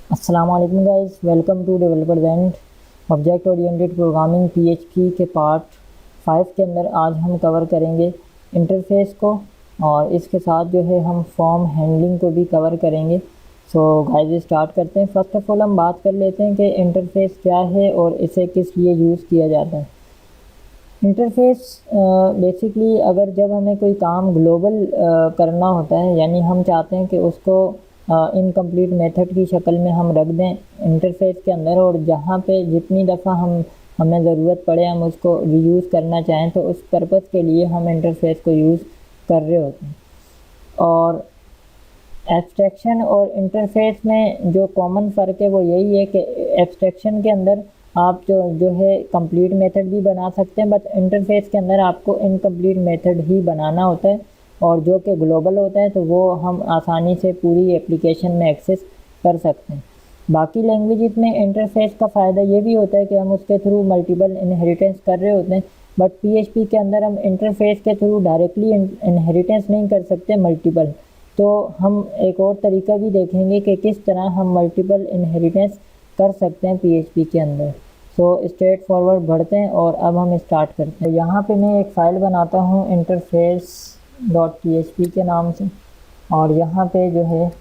अस्सलाम वालेकुम guys, welcome to developer and object oriented programming PHP के पार्ट 5 के अंदर आज हम कवर करेंगे इंटरफेस को और इसके साथ जो है हम फॉर्म हैंडलिंग को भी कवर करेंगे। सो गाइस स्टार्ट करते हैं। फर्स्ट ऑफ ऑल हम बात कर लेते हैं कि इंटरफेस क्या है और इसे किस लिए यूज़ किया जाता है। इंटरफेस बेसिकली अगर जब हमें कोई काम ग्लोबल करना होता है, यानी हम चाहते हैं कि उसको इनकम्प्लीट मेथड की शक्ल में हम रख दें इंटरफेस के अंदर, और जहाँ पे जितनी दफ़ा हमें ज़रूरत पड़े हम उसको रीयूज़ करना चाहें, तो उस पर्पज़ के लिए हम इंटरफेस को यूज़ कर रहे होते हैं। और एब्स्ट्रैक्शन और इंटरफेस में जो कॉमन फ़र्क है वो यही है कि एब्स्ट्रैक्शन के अंदर आप जो है कंप्लीट मेथड भी बना सकते हैं, बट इंटरफेस के अंदर आपको इनकम्प्लीट मेथड ही बनाना होता है, और जो कि ग्लोबल होता है तो वो हम आसानी से पूरी एप्लीकेशन में एक्सेस कर सकते हैं। बाकी लैंग्वेज में इंटरफेस का फ़ायदा ये भी होता है कि हम उसके थ्रू मल्टीपल इनहेरिटेंस कर रहे होते हैं, बट पीएचपी के अंदर हम इंटरफेस के थ्रू डायरेक्टली इनहेरिटेंस नहीं कर सकते मल्टीपल। तो हम एक और तरीका भी देखेंगे कि किस तरह हम मल्टीपल इनहेरिटेंस कर सकते हैं पीएचपी के अंदर। सो स्ट्रेट फॉरवर्ड बढ़ते हैं और अब हम स्टार्ट करते हैं। यहाँ पे मैं एक फ़ाइल बनाता हूँ इंटरफेस डॉट पी के नाम से, और यहाँ पे जो है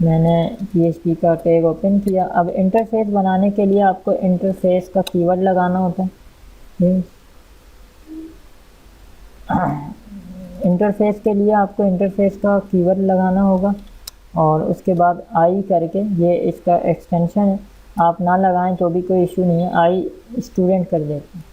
मैंने पीएचपी का टैग ओपन किया। अब इंटरफेस बनाने के लिए आपको इंटरफेस का कीवर्ड लगाना होता है। इंटरफेस के लिए आपको इंटरफेस का कीवर्ड लगाना होगा, और उसके बाद आई करके, ये इसका एक्सटेंशन है, आप ना लगाएं तो भी कोई इशू नहीं है, आई स्टूडेंट कर देते हैं।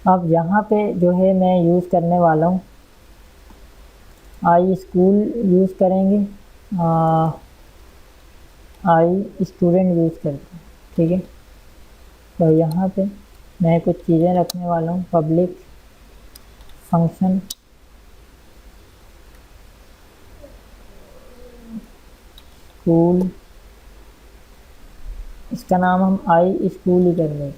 अब यहाँ पे जो है मैं यूज़ करने वाला हूँ आई स्कूल यूज़ करेंगे, आई स्टूडेंट यूज़ करते हैं। ठीक है, तो यहाँ पे मैं कुछ चीज़ें रखने वाला हूँ। पब्लिक फंक्शन स्कूल, इसका नाम हम आई स्कूल ही कर देंगे।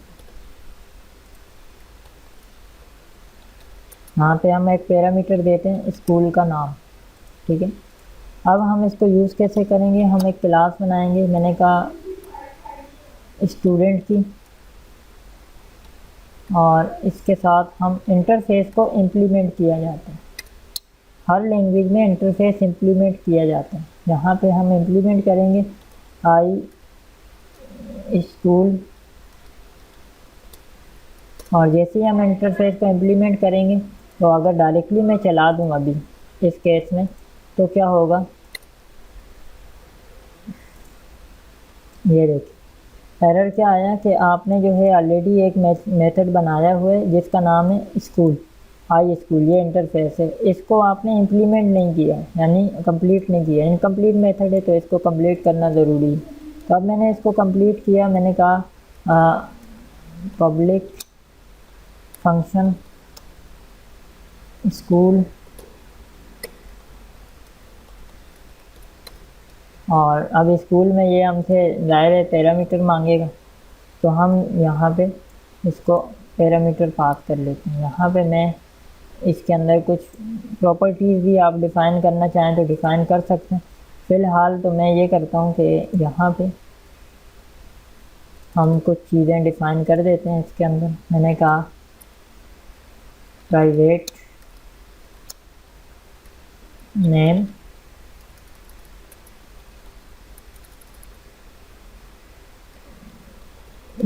यहाँ पे हम एक पैरामीटर देते हैं स्कूल का नाम। ठीक है, अब हम इसको यूज़ कैसे करेंगे, हम एक क्लास बनाएंगे, मैंने कहा स्टूडेंट की, और इसके साथ हम इंटरफेस को इम्प्लीमेंट किया जाता है। हर लैंग्वेज में इंटरफेस इम्प्लीमेंट किया जाता है। यहाँ पे हम इम्प्लीमेंट करेंगे आई स्कूल, और जैसे ही हम इंटरफेस को इम्प्लीमेंट करेंगे तो अगर डायरेक्टली मैं चला दूँ अभी इस केस में, तो क्या होगा, ये देखिए एरर क्या आया कि आपने जो है ऑलरेडी एक मेथड बनाया हुआ है जिसका नाम है स्कूल, आई स्कूल, ये इंटरफेस है, इसको आपने इम्प्लीमेंट नहीं किया, यानी कंप्लीट नहीं किया। इनकम्प्लीट मेथड है तो इसको कंप्लीट करना ज़रूरी है। तो अब मैंने इसको कंप्लीट किया, मैंने कहा पब्लिक फंक्शन स्कूल, और अब स्कूल में ये हमसे ज़ाहिर है पैरामीटर मांगेगा, तो हम यहाँ पे इसको पैरामीटर पास कर लेते हैं। यहाँ पे मैं इसके अंदर कुछ प्रॉपर्टीज़ भी आप डिफ़ाइन करना चाहें तो डिफ़ाइन कर सकते हैं। फ़िलहाल तो मैं ये करता हूँ कि यहाँ पे हम कुछ चीज़ें डिफ़ाइन कर देते हैं इसके अंदर। मैंने कहा private name,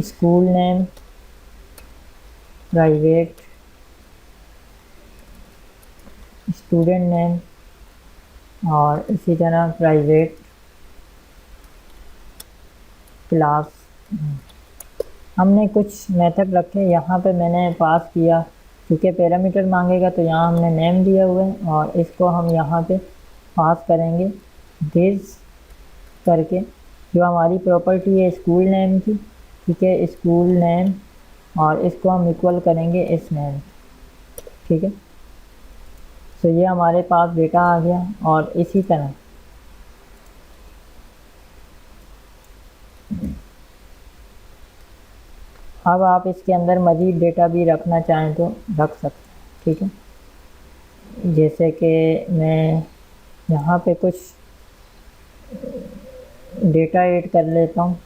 school name, private student name, और इसी तरह प्राइवेट क्लास। हमने कुछ मेथड रखे, यहाँ पे मैंने पास किया, क्योंकि पैरामीटर मांगेगा तो यहाँ हमने नेम दिया हुआ है, और इसको हम यहाँ पे पास करेंगे दिस करके, जो हमारी प्रॉपर्टी है स्कूल नेम की। ठीक है, स्कूल नेम, और इसको हम इक्वल करेंगे इस नेम। ठीक है, तो ये हमारे पास डेटा आ गया। और इसी तरह अब आप इसके अंदर मज़ीद डेटा भी रखना चाहें तो रख सकते हैं, ठीक है। जैसे कि मैं यहाँ पे कुछ डेटा ऐड कर लेता हूँ।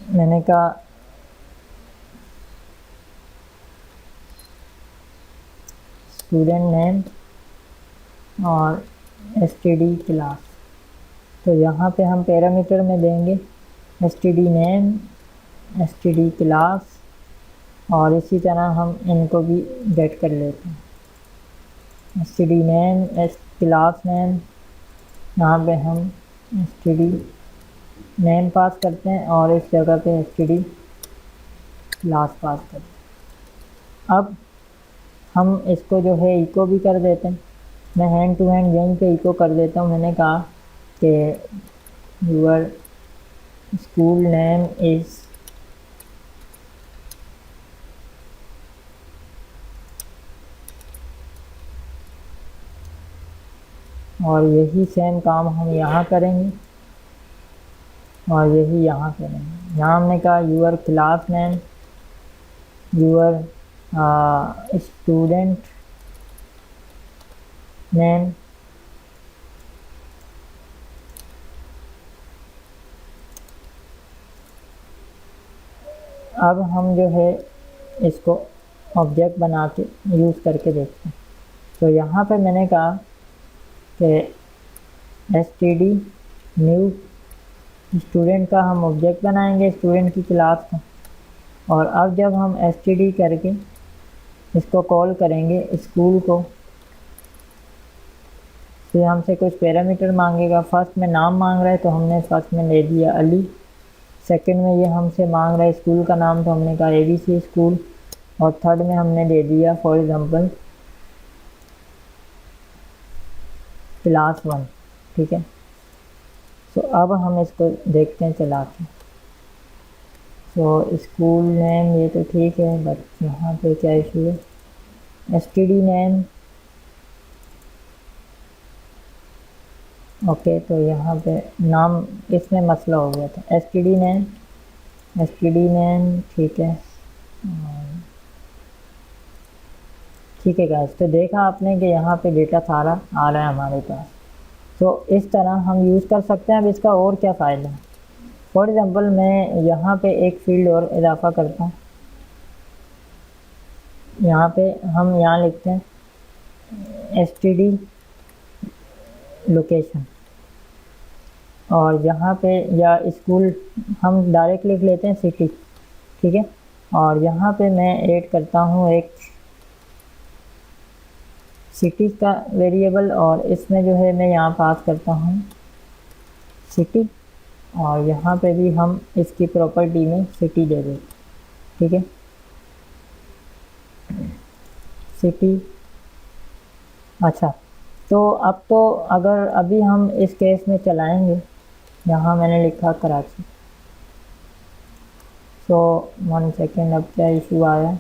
मैंने कहा स्टूडेंट नेम और एसटीडी क्लास, तो यहाँ पे हम पैरामीटर में देंगे एसटीडी नेम, एसटीडी क्लास, और इसी तरह हम इनको भी गेट कर लेते हैं। STD name, S class name, यहाँ पे हम एसटीडी नेम पास करते हैं और इस जगह पे एसटीडी क्लास पास करते हैं। अब हम इसको जो है इको भी कर देते हैं। मैं हैंड टू हैंड यहीं पे इको कर देता हूँ। मैंने कहा कि यूर स्कूल नेम इज़ और यही सेम काम हम यहाँ करेंगे और यही यहाँ करेंगे। यहाँ हमने कहा your class name, your student name, अब हम जो है इसको ऑब्जेक्ट बना के यूज़ करके देखते हैं। तो यहाँ पे मैंने कहा कि एसटीडी न्यू स्टूडेंट का हम ऑब्जेक्ट बनाएंगे, स्टूडेंट की क्लास का। और अब जब हम एसटीडी करके इसको कॉल करेंगे स्कूल को, तो हमसे कुछ पैरामीटर मांगेगा। फर्स्ट में नाम मांग रहा है तो हमने फर्स्ट में ले दिया अली। सेकंड में ये हमसे मांग रहा है स्कूल का नाम, तो हमने कहा एबीसी स्कूल। और थर्ड में हमने दे दिया फॉर एग्जांपल क्लास 1, ठीक है। तो अब हम इसको देखते हैं चला के। तो स्कूल नेम ये तो ठीक है, बट यहाँ पे क्या इशू है, एसटीडी नेम, ओके। तो यहाँ पे नाम इसमें मसला हो गया था, एसटीडी नेम, एसटीडी नेम, ठीक है। ठीक है गाइस, तो देखा आपने कि यहाँ पे डेटा सारा आ रहा है हमारे पास। तो इस तरह हम यूज़ कर सकते हैं। अब इसका और क्या फ़ायदा है, फॉर एग्ज़ाम्पल मैं यहाँ पे एक फील्ड और इजाफा करता हूँ। यहाँ पे हम यहाँ लिखते हैं एसटीडी लोकेशन, और यहाँ पे या स्कूल हम डायरेक्ट लिख लेते हैं सिटी, ठीक है। और यहाँ पे मैं ऐड करता हूँ एक सिटी का वेरिएबल, और इसमें जो है मैं यहाँ पास करता हूँ सिटी, और यहाँ पे भी हम इसकी प्रॉपर्टी में सिटी दे देते, ठीक है। सिटी, अच्छा। तो अब तो अगर अभी हम इस केस में चलाएंगे, यहाँ मैंने लिखा कराची। तो 1 सेकेंड, अब क्या इशू आया,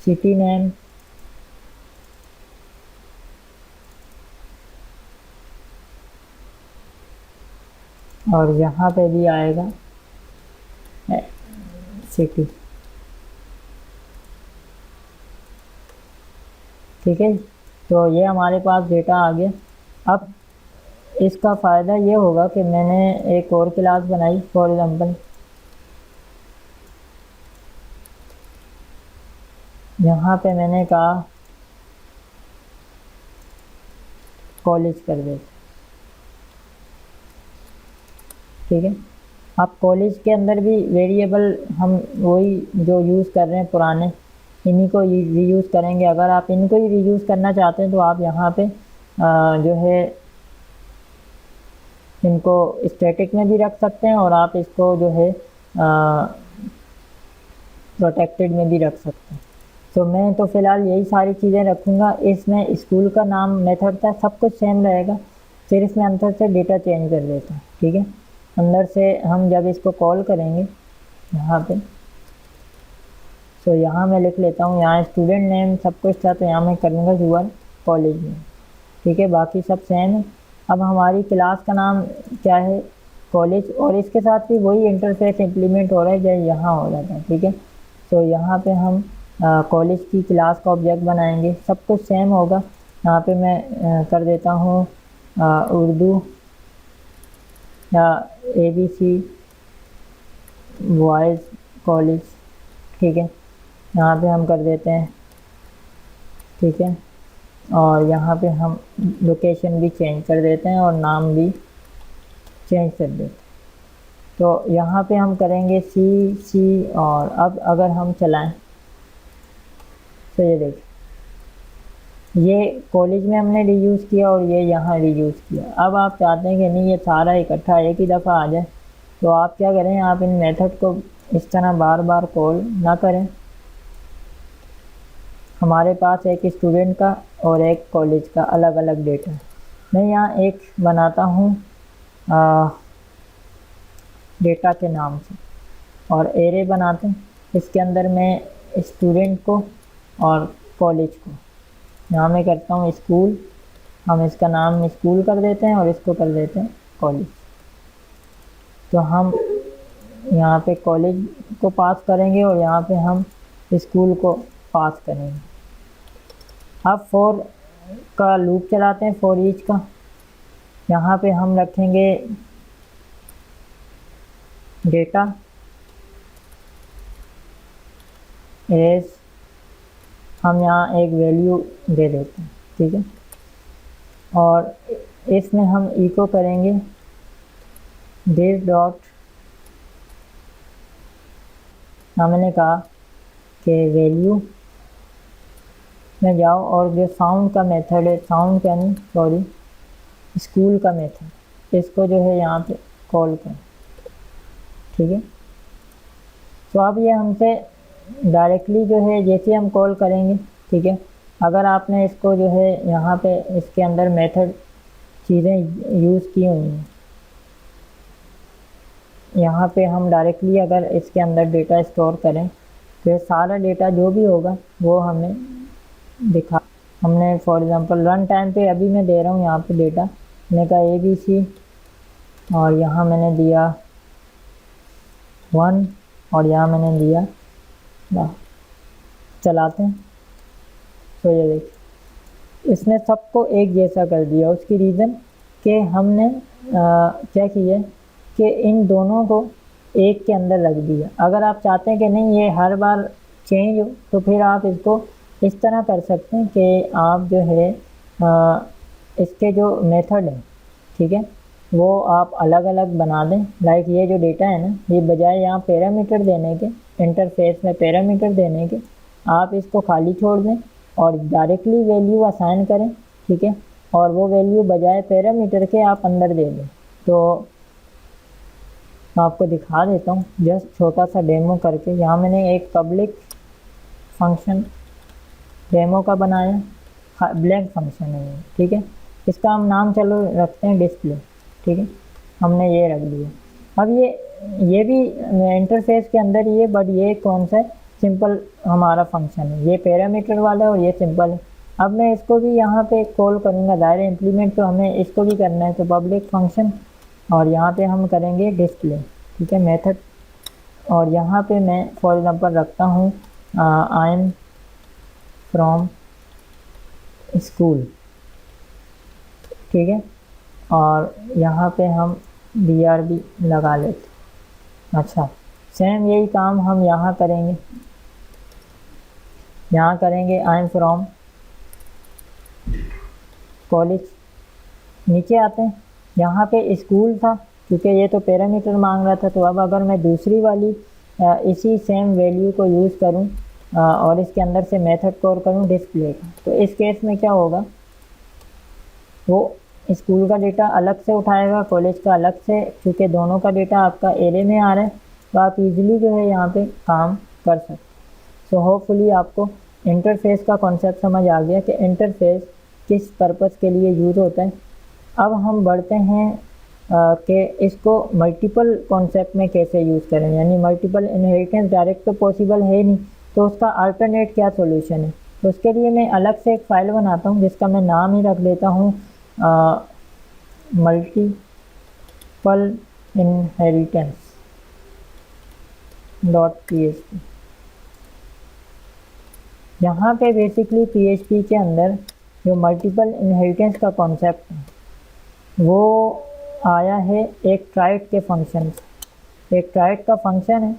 सिटी नेम, और यहाँ पे भी आएगा सिटी, ठीक है। तो ये हमारे पास डेटा आ गया। अब इसका फ़ायदा ये होगा कि मैंने एक और क्लास बनाई, फॉर एग्जांपल यहाँ पे मैंने कहा कॉलेज कर दे, ठीक है। अब कॉलेज के अंदर भी वेरिएबल हम वही जो यूज़ कर रहे हैं पुराने, इन्हीं को रीयूज़ करेंगे। अगर आप इनको ही रीयूज़ करना चाहते हैं तो आप यहाँ पे जो है इनको स्टैटिक में भी रख सकते हैं, और आप इसको जो है प्रोटेक्टेड में भी रख सकते हैं। तो मैं तो फ़िलहाल यही सारी चीज़ें रखूँगा। इसमें स्कूल का नाम, मेथड था, सब कुछ सेम रहेगा, सिर्फ मैं अंदर से डेटा चेंज कर देता हूँ, ठीक है। अंदर से हम जब इसको कॉल करेंगे यहाँ पे, तो यहाँ मैं लिख लेता हूँ, यहाँ स्टूडेंट नेम सब कुछ था तो यहाँ मैं कर लूँगा यूर कॉलेज नेम। ठीक है, बाकी सब सेम है। अब हमारी क्लास का नाम क्या है, कॉलेज, और इसके साथ भी वही इंटरफेस इम्प्लीमेंट हो रहा है जैसे यहाँ हो रहा था। ठीक है, तो यहाँ पे हम कॉलेज की क्लास का ऑब्जेक्ट बनाएंगे, सब कुछ सेम होगा। यहाँ पे मैं कर देता हूँ उर्दू या ABC बॉयज़ कॉलेज। ठीक है, यहाँ पे हम कर देते हैं। ठीक है, और यहाँ पे हम लोकेशन भी चेंज कर देते हैं और नाम भी चेंज कर देते हैं। तो यहाँ पे हम करेंगे C और अब अगर हम चलाएं तो ये देखिए, ये कॉलेज में हमने रीयूज़ किया और ये यहाँ रीयूज़ किया। अब आप चाहते हैं कि नहीं ये सारा इकट्ठा एक ही दफ़ा आ जाए, तो आप क्या करें, आप इन मेथड को इस तरह बार बार कॉल ना करें। हमारे पास एक स्टूडेंट का और एक कॉलेज का अलग अलग डेटा है। मैं यहाँ एक बनाता हूँ डेटा के नाम से और एरे बनाते हैं। इसके अंदर मैं स्टूडेंट को और कॉलेज को, यहाँ मैं करता हूँ स्कूल, हम इसका नाम स्कूल कर देते हैं और इसको कर देते हैं कॉलेज। तो हम यहाँ पे कॉलेज को पास करेंगे और यहाँ पे हम स्कूल को पास करेंगे। अब फॉर का लूप चलाते हैं, फॉर ईच का। यहाँ पे हम रखेंगे डेटा एज, हम यहाँ एक वैल्यू दे देते हैं। ठीक है, और इसमें हम इको करेंगे दिस डॉट, मैंने कहा कि वैल्यू में जाओ और जो साउंड का मेथड है, साउंड का नहीं सॉरी स्कूल का मेथड, इसको जो है यहाँ पे कॉल करें। ठीक है, तो अब ये हमसे डायरेक्टली जो है जैसे हम कॉल करेंगे। ठीक है, अगर आपने इसको जो है यहाँ पे इसके अंदर मेथड चीज़ें यूज़ की हुई हैं, यहाँ पे हम डायरेक्टली अगर इसके अंदर डेटा स्टोर करें तो ये सारा डेटा जो भी होगा वो हमें दिखा। हमने फॉर एग्ज़ाम्पल रन टाइम पे अभी मैं दे रहा हूँ यहाँ पे डेटा, मैंने कहा ABC और यहाँ मैंने दिया 1 और यहाँ मैंने दिया ना। चलाते हैं तो ये देखिए इसने सबको एक जैसा कर दिया। उसकी रीज़न कि हमने क्या किया कि इन दोनों को एक के अंदर रख दिया। अगर आप चाहते हैं कि नहीं ये हर बार चेंज हो तो फिर आप इसको इस तरह कर सकते हैं कि आप जो है इसके जो मेथड है, ठीक है, वो आप अलग अलग बना दें। लाइक ये जो डेटा है ना, ये बजाय यहाँ पैरामीटर देने के, इंटरफेस में पैरामीटर देने के, आप इसको खाली छोड़ दें और डायरेक्टली वैल्यू असाइन करें। ठीक है, और वो वैल्यू बजाय पैरामीटर के आप अंदर दे दें। तो मैं आपको दिखा देता हूँ जस्ट छोटा सा डेमो करके। यहाँ मैंने एक पब्लिक फंक्शन डेमो का बनाया, ब्लैंक फंक्शन है ये। ठीक है, इसका हम नाम चलो रखते हैं डिस्प्ले। ठीक है, हमने ये रख दिया। अब ये भी इंटरफेस के अंदर ही है, बट ये कौन सा सिंपल हमारा फंक्शन है, ये पैरामीटर वाला है और ये सिंपल है। अब मैं इसको भी यहाँ पे कॉल करूँगा दायरे इम्प्लीमेंट, तो हमें इसको भी करना है। तो पब्लिक फंक्शन और यहाँ पे हम करेंगे डिस्प्ले। ठीक है, मेथड, और यहाँ पे मैं फॉर एग्जांपल रखता हूँ आई एम फ्रॉम स्कूल। ठीक है, और यहाँ पे हम BRB लगा लेते। अच्छा, सेम यही काम हम यहाँ करेंगे। यहाँ करेंगे आई एम फ्रॉम कॉलेज। नीचे आते हैं, यहाँ पे स्कूल था क्योंकि ये तो पैरामीटर मांग रहा था। तो अब अगर मैं दूसरी वाली इसी सेम वैल्यू को यूज़ करूँ और इसके अंदर से मेथड कॉल करूँ डिस्प्ले का, तो इस केस में क्या होगा, वो स्कूल का डेटा अलग से उठाएगा, कॉलेज का अलग से, क्योंकि दोनों का डेटा आपका एरे में आ रहा है। तो आप इजीली जो है यहाँ पे काम कर सकते। सो होपफुली आपको इंटरफेस का कॉन्सेप्ट समझ आ गया कि इंटरफेस किस पर्पस के लिए यूज़ होता है। अब हम बढ़ते हैं कि इसको मल्टीपल कॉन्सेप्ट में कैसे यूज़ करें, यानी मल्टीपल इनहेरिटेंस डायरेक्ट तो पॉसिबल है नहीं, तो उसका अल्टरनेट क्या सॉल्यूशन है। तो उसके लिए मैं अलग से एक फ़ाइल बनाता हूँ जिसका मैं नाम ही रख देता हूँ मल्टीपल इनहेरिटेंस .php। यहाँ पे बेसिकली PHP के अंदर जो मल्टीपल इनहेरिटेंस का कॉन्सेप्ट है वो आया है एक ट्राइड के फंक्शन से। एक ट्राइड का फंक्शन है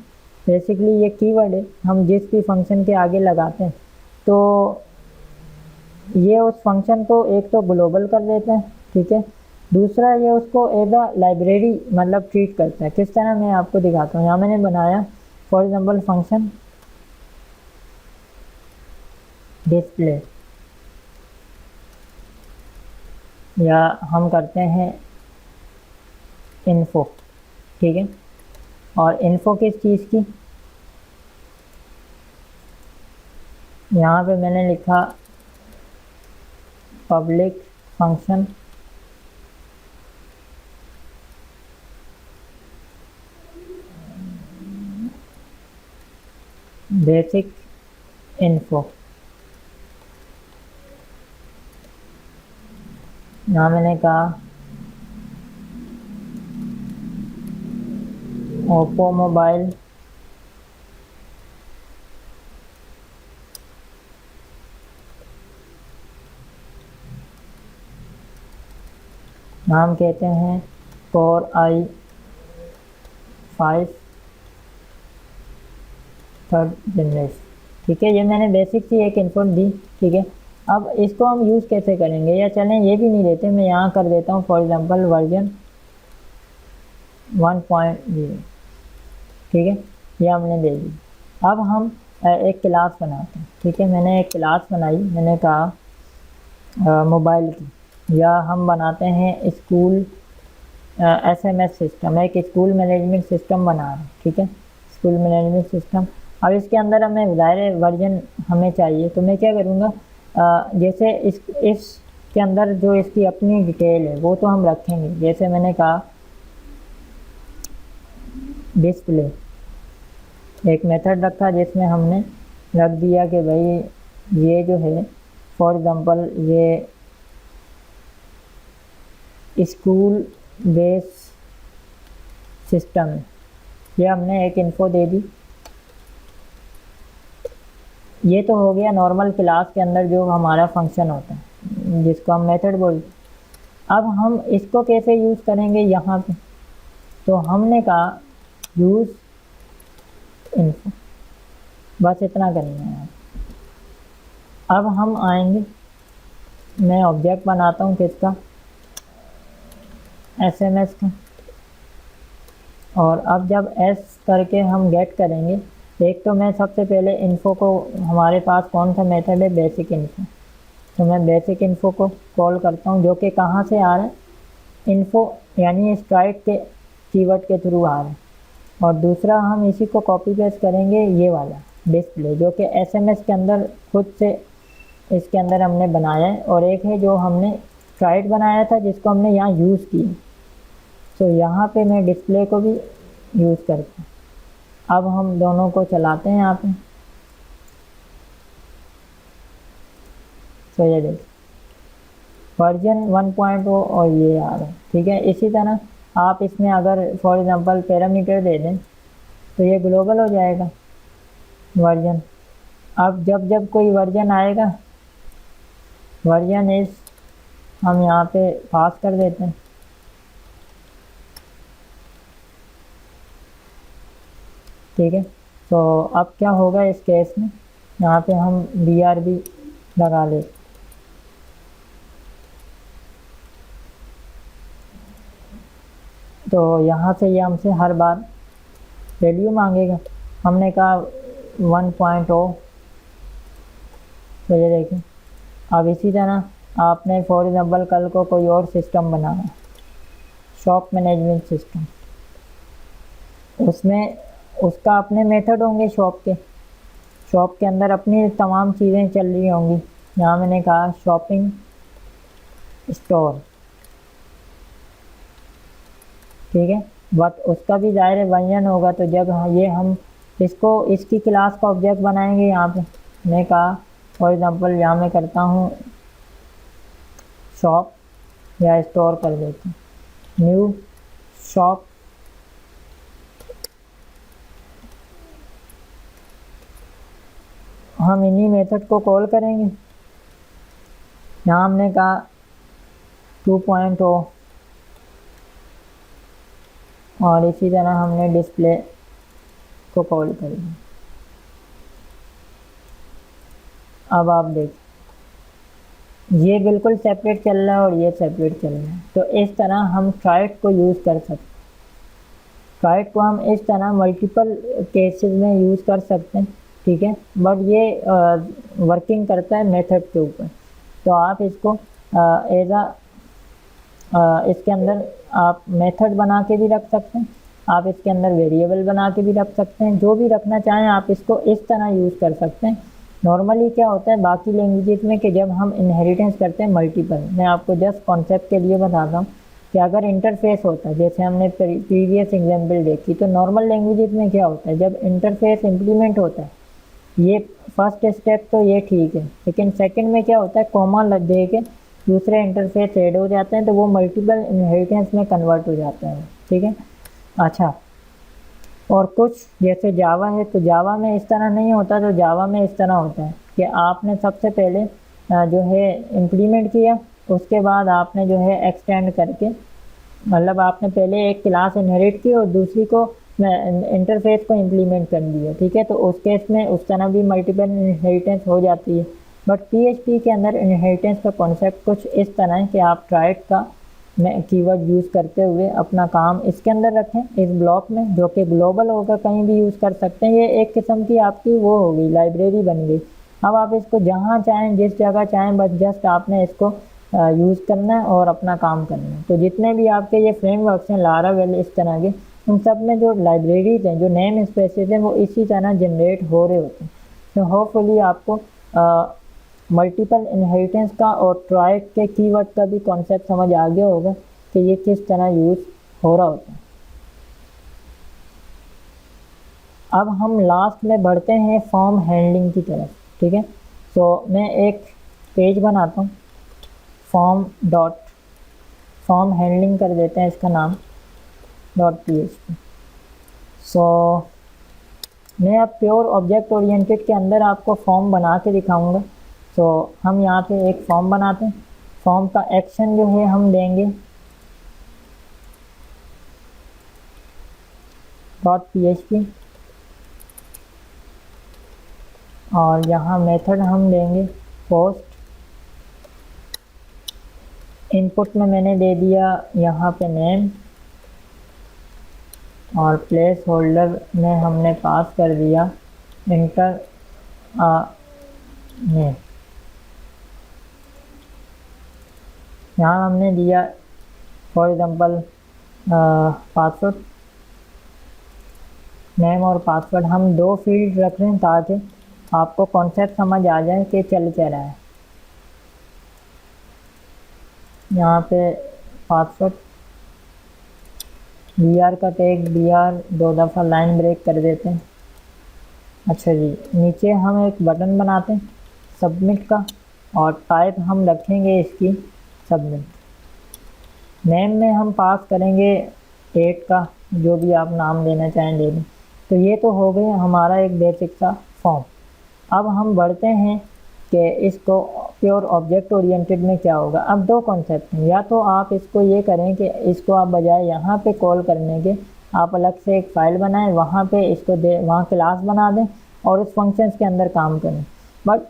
बेसिकली, ये कीवर्ड है हम जिस भी फंक्शन के आगे लगाते हैं तो ये उस फंक्शन को एक तो ग्लोबल कर देते हैं, ठीक है। दूसरा ये उसको एज अ लाइब्रेरी मतलब ट्रीट करता है। किस तरह मैं आपको दिखाता हूँ। यहाँ मैंने बनाया फॉर एग्जांपल फंक्शन डिस्प्ले, या हम करते हैं इन्फो, ठीक है। और इन्फो किस चीज़ की, यहाँ पे मैंने लिखा पब्लिक फंक्शन बेसिक इन्फो। यहाँ मैंने कहा ओप्पो मोबाइल नाम कहते हैं Core i5 3rd जनरेशन, ठीक है। ये मैंने बेसिक सी एक इनपुट दी, ठीक है। अब इसको हम यूज़ कैसे करेंगे, या चलें ये भी नहीं लेते, मैं यहाँ कर देता हूँ फॉर एग्जांपल वर्जन 1.0, ठीक है। ये हमने दे दी। अब हम एक क्लास बनाते हैं, ठीक है। मैंने एक क्लास बनाई, मैंने कहा मोबाइल की, या हम बनाते हैं स्कूल SMS सिस्टम, एक स्कूल मैनेजमेंट सिस्टम बना रहे हैं, ठीक है। School management system. अब इसके अंदर हमें ज़ाहिर वर्जन हमें चाहिए, तो मैं क्या करूँगा, जैसे इसके अंदर जो इसकी अपनी डिटेल है वो तो हम रखेंगे। जैसे मैंने कहा डिस्प्ले, एक मेथड रखा जिसमें हमने रख दिया कि भाई ये जो है फॉर एग्जांपल ये स्कूल बेस सिस्टम है, ये हमने एक इन्फो दे दी। ये तो हो गया नॉर्मल क्लास के अंदर जो हमारा फंक्शन होता है जिसको हम मेथड बोलते हैं। अब हम इसको कैसे यूज़ करेंगे यहाँ पे, तो हमने कहा यूज़ इन्फो, बस इतना करना है। अब हम आएंगे, मैं ऑब्जेक्ट बनाता हूँ किसका, SMS का। और अब जब S करके हम गेट करेंगे, एक तो मैं सबसे पहले इन्फो को, हमारे पास कौन सा मेथड है बेसिक इन्फो, तो मैं बेसिक इन्फो को कॉल करता हूँ जो कि कहाँ से आ रहा है, इन्फो यानी स्ट्राइड के कीवर्ड के थ्रू आ रहा है। और दूसरा हम इसी को कॉपी पेस्ट करेंगे ये वाला डिस्प्ले जो कि SMS के अंदर खुद से इसके अंदर हमने बनाया है, और एक है जो हमने स्ट्राइड बनाया था जिसको हमने यहाँ यूज़ किया। तो यहाँ पे मैं डिस्प्ले को भी यूज़ करता हूँ। अब हम दोनों को चलाते हैं यहाँ पे, तो ये देखिए वर्जन 1.0 और ये आ रहा है, ठीक है। इसी तरह आप इसमें अगर फॉर एग्जांपल पैरामीटर दे दें तो ये ग्लोबल हो जाएगा वर्जन। अब जब जब कोई वर्जन आएगा, वर्जन इस हम यहाँ पे पास कर देते हैं, ठीक है। तो अब क्या होगा इस केस में, यहाँ पे हम BRB लगा ले, तो यहाँ से ये हमसे हर बार वैल्यू मांगेगा। हमने कहा 1.0, तो ये देखें। अब इसी तरह आपने फॉर एग्जांपल कल को कोई और सिस्टम बनाना, शॉप मैनेजमेंट सिस्टम, उसमें उसका अपने मेथड होंगे शॉप के अंदर अपनी तमाम चीज़ें चल रही होंगी। यहाँ मैंने कहा शॉपिंग स्टोर, ठीक है। बट उसका भी ज़ाहिर वर्जन होगा, तो जब ये हम इसको इसकी क्लास का ऑब्जेक्ट बनाएंगे। यहाँ पे मैं कहा फॉर एग्जांपल यहाँ मैं करता हूँ शॉप या स्टोर कर देते हैं, न्यू शॉप। हम इन्हीं मेथड को कॉल करेंगे। यहाँ हमने कहा 2.0 और इसी तरह हमने डिस्प्ले को कॉल कर दिया। अब आप देखिए ये बिल्कुल सेपरेट चल रहा है और ये सेपरेट चल रहा है। तो इस तरह हम ट्राइड को यूज़ कर सकते हैं। ट्राइड को हम इस तरह मल्टीपल केसेस में यूज़ कर सकते हैं, ठीक है। बट ये वर्किंग करता है मेथड के ऊपर। तो आप इसको एज इसके अंदर आप मेथड बना के भी रख सकते हैं, आप इसके अंदर वेरिएबल बना के भी रख सकते हैं। जो भी रखना चाहें आप इसको इस तरह यूज़ कर सकते हैं। नॉर्मली क्या होता है बाकी लैंग्वेजेस में कि जब हम इनहेरिटेंस करते हैं मल्टीपल, मैं आपको जस्ट कॉन्सेप्ट के लिए बताता हूँ कि अगर इंटरफेस होता है, जैसे हमने प्रीवियस एग्जांपल देखी, तो नॉर्मल लैंग्वेजेस में क्या होता है जब इंटरफेस इम्प्लीमेंट होता है, ये फर्स्ट स्टेप तो ये ठीक है, लेकिन सेकंड में क्या होता है कॉमा दे के दूसरे इंटरफेस ऐड हो जाते हैं, तो वो मल्टीपल इनहेरिटेंस में कन्वर्ट हो जाता है, ठीक है। अच्छा, और कुछ जैसे जावा है, तो जावा में इस तरह नहीं होता। तो जावा में इस तरह होता है कि आपने सबसे पहले जो है इम्प्लीमेंट किया, उसके बाद आपने जो है एक्सटेंड करके, मतलब आपने पहले एक क्लास इनहेरिट की और दूसरी को इंटरफेस को इम्प्लीमेंट कर दिया, ठीक है। तो उस केस में उस तरह भी मल्टीपल इनहेरिटेंस हो जाती है। बट पीएचपी के अंदर इनहेरिटेंस का कॉन्सेप्ट कुछ इस तरह है कि आप ट्राइड का कीवर्ड यूज़ करते हुए अपना काम इसके अंदर रखें, इस ब्लॉक में, जो कि ग्लोबल होगा, कहीं भी यूज़ कर सकते हैं। ये एक किस्म की आपकी वो हो गई, लाइब्रेरी बन गई। अब आप इसको जहाँ चाहें जिस जगह चाहें, बस जस्ट आपने इसको यूज़ करना है और अपना काम करना है। तो जितने भी आपके ये फ्रेमवर्क्स हैं लारावेल इस तरह के, उन सब में जो लाइब्रेरीज हैं, जो नेम स्पेसेस हैं, वो इसी तरह जनरेट हो रहे होते हैं। तो होपफुली आपको मल्टीपल इनहेरिटेंस का और ट्राइड के कीवर्ड का भी कॉन्सेप्ट समझ आ गया होगा कि ये किस तरह यूज़ हो रहा होता है। अब हम लास्ट में बढ़ते हैं फॉर्म हैंडलिंग की तरफ, ठीक है। तो मैं एक पेज बनाता हूँ, फॉर्म हैंडलिंग कर देते हैं इसका नाम .php। सो मैं अब प्योर ऑब्जेक्ट ओरिएंटेड के अंदर आपको फॉर्म बना के दिखाऊंगा। तो हम यहाँ पे एक फॉर्म बनाते हैं। फॉर्म का एक्शन जो है हम देंगे .php और यहाँ मेथड हम देंगे पोस्ट। इनपुट में मैंने दे दिया यहाँ पे नेम और प्लेस होल्डर में हमने पास कर दिया इंटर नेम। यहाँ हमने दिया फॉर एग्जांपल पासवर्ड, नेम और पासवर्ड। हम दो फील्ड रख रहे हैं ताकि आपको कॉन्सेप्ट समझ आ जाए कि चल क्या रहा है। यहाँ पे पासवर्ड br का टैग br 2 दफ़ा लाइन ब्रेक कर देते हैं। अच्छा जी, नीचे हम एक बटन बनाते हैं सबमिट का और टाइप हम रखेंगे इसकी सबमिट। नेम में हम पास करेंगे 8 का, जो भी आप नाम देना चाहें दे दें। तो ये तो हो गया हमारा एक बेसिक सा फॉर्म। अब हम बढ़ते हैं कि इसको प्योर ऑब्जेक्ट ओरिएंटेड में क्या होगा। अब दो कॉन्सेप्ट हैं, या तो आप इसको ये करें कि इसको आप बजाय यहाँ पे कॉल करने के आप अलग से एक फ़ाइल बनाएं, वहाँ पे इसको वहाँ क्लास बना दें और उस फंक्शंस के अंदर काम करें। बट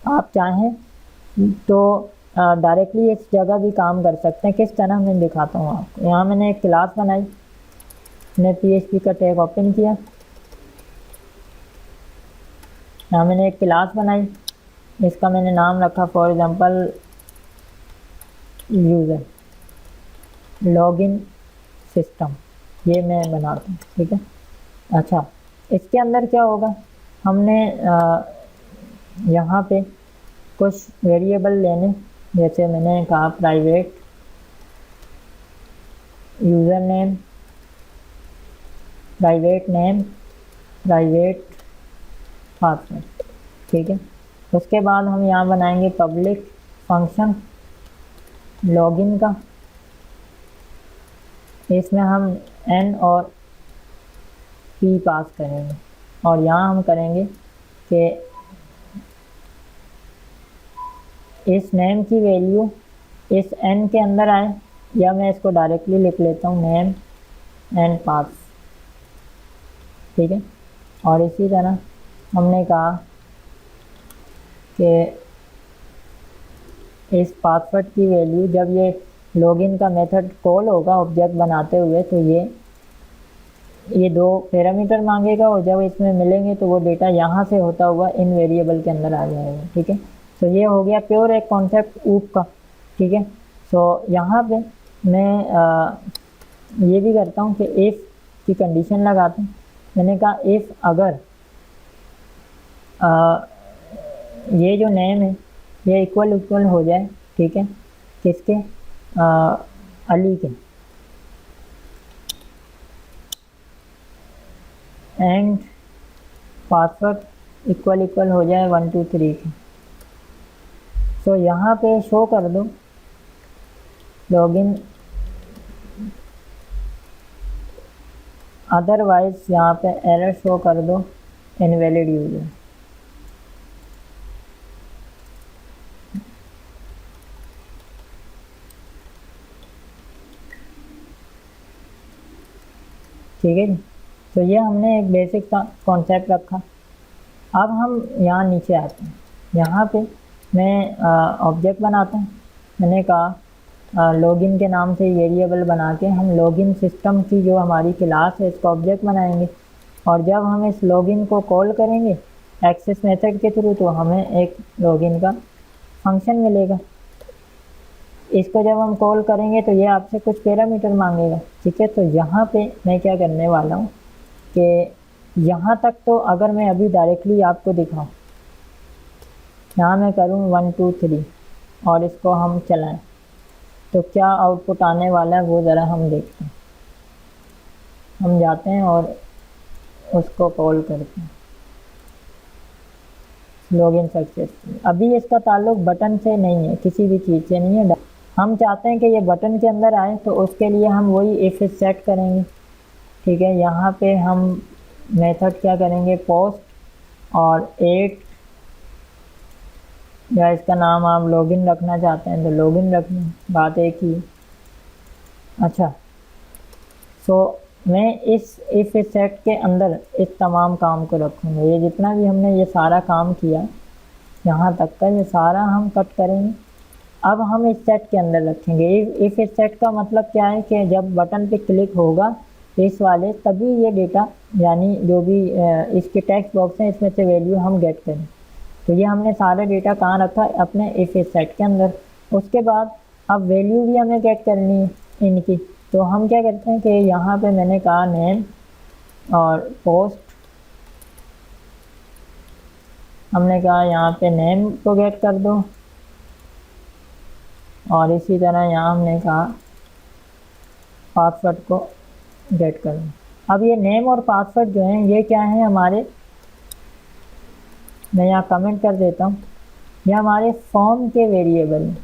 आप चाहें तो डायरेक्टली इस जगह भी काम कर सकते हैं। किस तरह मैं दिखाता हूँ आपको। यहाँ मैंने एक क्लास बनाई, मैंने PHP का टैग ओपन किया, यहाँ मैंने एक क्लास बनाई, इसका मैंने नाम रखा for example user login system. ये मैं बनाता हूँ, ठीक है। अच्छा, इसके अंदर क्या होगा, हमने यहाँ पे कुछ वेरिएबल लेने, जैसे मैंने कहा private user name private name, private password, ठीक है। उसके बाद हम यहाँ बनाएंगे पब्लिक फंक्शन लॉगिन का, इसमें हम n और p पास करेंगे और यहाँ हम करेंगे कि इस नेम की वैल्यू इस n के अंदर आए, या मैं इसको डायरेक्टली लिख लेता हूँ नेम एंड पास, ठीक है। और इसी तरह हमने कहा कि इस पासवर्ड की वैल्यू जब ये लॉगिन का मेथड कॉल होगा ऑब्जेक्ट बनाते हुए तो ये 2 पैरामीटर मांगेगा और जब इसमें मिलेंगे तो वो डेटा यहाँ से होता हुआ इन वेरिएबल के अंदर आ जाएगा, ठीक है। तो ये हो गया प्योर एक कॉन्सेप्ट ऊप का, ठीक है। तो यहाँ पे मैं ये भी करता हूँ कि इफ़ की कंडीशन लगाते हैं। मैंने कहा इफ़ अगर ये जो नेम है ये इक्वल हो जाए, ठीक है, किसके, अली के, एंड पासवर्ड इक्वल हो जाए 1 2 3 के, तो यहाँ पे शो कर दो लॉगिन, अदरवाइज यहाँ पे एरर शो कर दो इनवैलिड यूजर, ठीक है जी। तो ये हमने एक बेसिक कॉन्सेप्ट रखा। अब हम यहाँ नीचे आते हैं, यहाँ पे मैं ऑब्जेक्ट बनाता हूँ। मैंने कहा लॉगिन के नाम से वेरिएबल बना के हम लॉगिन सिस्टम की जो हमारी क्लास है इसका ऑब्जेक्ट बनाएंगे, और जब हम इस लॉगिन को कॉल करेंगे एक्सेस मेथड के थ्रू तो हमें एक लॉगिन का फंक्शन मिलेगा। इसको जब हम कॉल करेंगे तो ये आपसे कुछ पैरामीटर मांगेगा, ठीक है। तो यहाँ पे मैं क्या करने वाला हूँ कि यहाँ तक तो अगर मैं अभी डायरेक्टली आपको दिखाऊँ, यहाँ मैं करूँ 1 2 3 और इसको हम चलाएं तो क्या आउटपुट आने वाला है वो ज़रा हम देखते हैं। हम जाते हैं और उसको कॉल करते हैं लॉगिन सक्सेसफुल। अभी इसका ताल्लुक बटन से नहीं है, किसी भी चीज़ से नहीं है। हम चाहते हैं कि ये बटन के अंदर आए तो उसके लिए हम वही इफ सेट करेंगे, ठीक है। यहाँ पे हम मेथड क्या करेंगे, पोस्ट और 8, या इसका नाम आप लॉगिन रखना चाहते हैं तो लॉगिन रखना, बात एक ही। अच्छा, सो मैं इस इफ सेट के अंदर इस तमाम काम को रखूँगा। ये जितना भी हमने ये सारा काम किया यहाँ तक का, ये सारा हम कट करेंगे। अब हम इस सेट के अंदर रखेंगे। इफ सेट का मतलब क्या है कि जब बटन पे क्लिक होगा इस वाले, तभी ये डेटा यानी जो भी इसके टेक्स्ट बॉक्स हैं इसमें से वैल्यू हम गेट करें। तो ये हमने सारा डेटा कहाँ रखा, अपने इफ सेट के अंदर। उसके बाद अब वैल्यू भी हमें गेट करनी है इनकी, तो हम क्या करते हैं कि यहाँ पे मैंने कहा नेम और पोस्ट, हमने कहा यहाँ पे नेम को गेट कर दो, और इसी तरह यहाँ हमने कहा पासवर्ड को गेट कर दो। अब ये नेम और पासवर्ड जो हैं ये क्या है हमारे, मैं यहाँ कमेंट कर देता हूँ, ये हमारे फॉर्म के वेरिएबल हैं।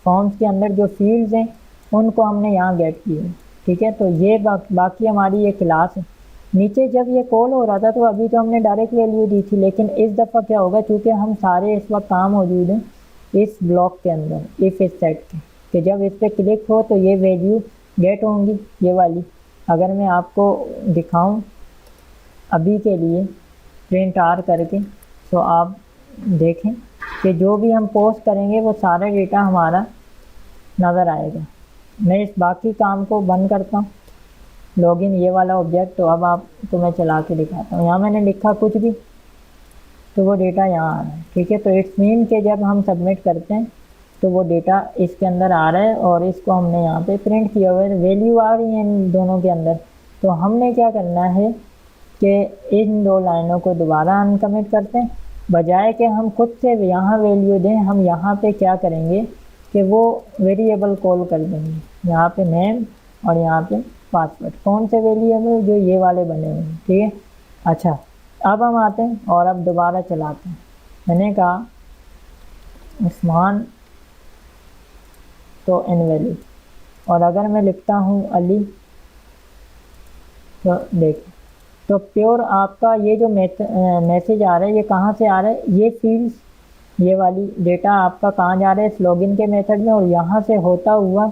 फॉर्म्स के अंदर जो फील्ड्स हैं उनको हमने यहाँ गेट किए, ठीक है। तो ये बाकी हमारी ये क्लास है। नीचे जब ये कॉल हो रहा था तो अभी तो हमने डायरेक्ट वैल्यू दी थी, लेकिन इस दफ़ा क्या होगा, चूँकि हम सारे इस वक्त काम मौजूद हैं इस ब्लॉक के अंदर इफ सेट के, कि जब इस पर क्लिक हो तो ये वैल्यू गेट होंगी, ये वाली। अगर मैं आपको दिखाऊं अभी के लिए प्रिंट आर करके, तो आप देखें कि जो भी हम पोस्ट करेंगे वो सारा डेटा हमारा नज़र आएगा। मैं इस बाकी काम को बंद करता हूँ, लॉगिन ये वाला ऑब्जेक्ट। तो अब आपको मैं चला के दिखाता हूँ। यहाँ मैंने लिखा कुछ भी तो वो डेटा यहाँ आ रहा है, ठीक है। तो इट्स मीन के जब हम सबमिट करते हैं तो वो डेटा इसके अंदर आ रहा है और इसको हमने यहाँ पे प्रिंट किया हुआ है, वैल्यू आ रही है इन दोनों के अंदर। तो हमने क्या करना है कि इन 2 लाइनों को दोबारा अनकमिट करते हैं, बजाय कि हम खुद से यहाँ वैल्यू दें, हम यहाँ पे क्या करेंगे कि वो वेरिएबल कॉल कर देंगे, यहाँ पे नेम और यहाँ पे पासवर्ड। कौन से वेरिएबल? जो ये वाले बने हुए हैं, ठीक है। अच्छा, अब हम आते हैं और अब दोबारा चलाते हैं। मैंने कहा उस्मान तो इनवैलिड, और अगर मैं लिखता हूँ अली तो देख, तो प्योर आपका ये जो मैसेज आ रहा है ये कहाँ से आ रहा है? ये फील्ड्स, ये वाली डेटा आपका कहाँ जा रहा है? इस लॉगिन के मेथड में, और यहाँ से होता हुआ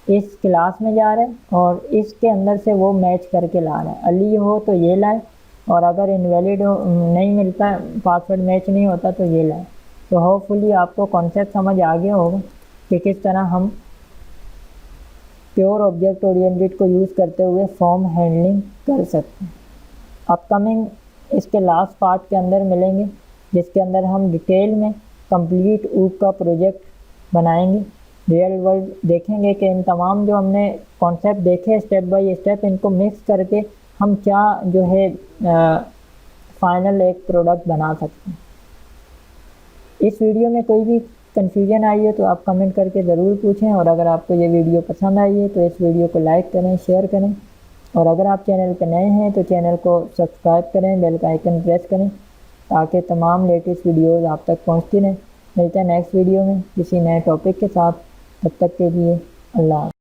इस क्लास में जा रहा है, और इसके अंदर से वो मैच करके ला रहा है। अली हो तो ये लाए, और अगर इनवैलिड हो, नहीं मिलता, पासवर्ड मैच नहीं होता, तो ये लाए। तो होपफुली आपको कॉन्सेप्ट समझ आ गया होगा कि किस तरह हम प्योर ऑब्जेक्ट ओरिएंटेड को यूज़ करते हुए फॉर्म हैंडलिंग कर सकते हैं। अपकमिंग इसके लास्ट पार्ट के अंदर मिलेंगे, जिसके अंदर हम डिटेल में कंप्लीट ऊप का प्रोजेक्ट बनाएंगे, रियल वर्ल्ड देखेंगे कि इन तमाम जो हमने कॉन्सेप्ट देखे स्टेप बाय स्टेप, इनको मिक्स करके हम क्या जो है फाइनल एक प्रोडक्ट बना सकते हैं। इस वीडियो में कोई भी कन्फ्यूजन आई है तो आप कमेंट करके ज़रूर पूछें, और अगर आपको ये वीडियो पसंद आई है तो इस वीडियो को लाइक करें, शेयर करें, और अगर आप चैनल पर नए हैं तो चैनल को सब्सक्राइब करें, बेल का आइकन प्रेस करें, ताकि तमाम लेटेस्ट वीडियोज़ आप तक पहुँचती रहें। मिलते हैं नेक्स्ट वीडियो में किसी नए टॉपिक के साथ, तब तक के लिए अल्लाह।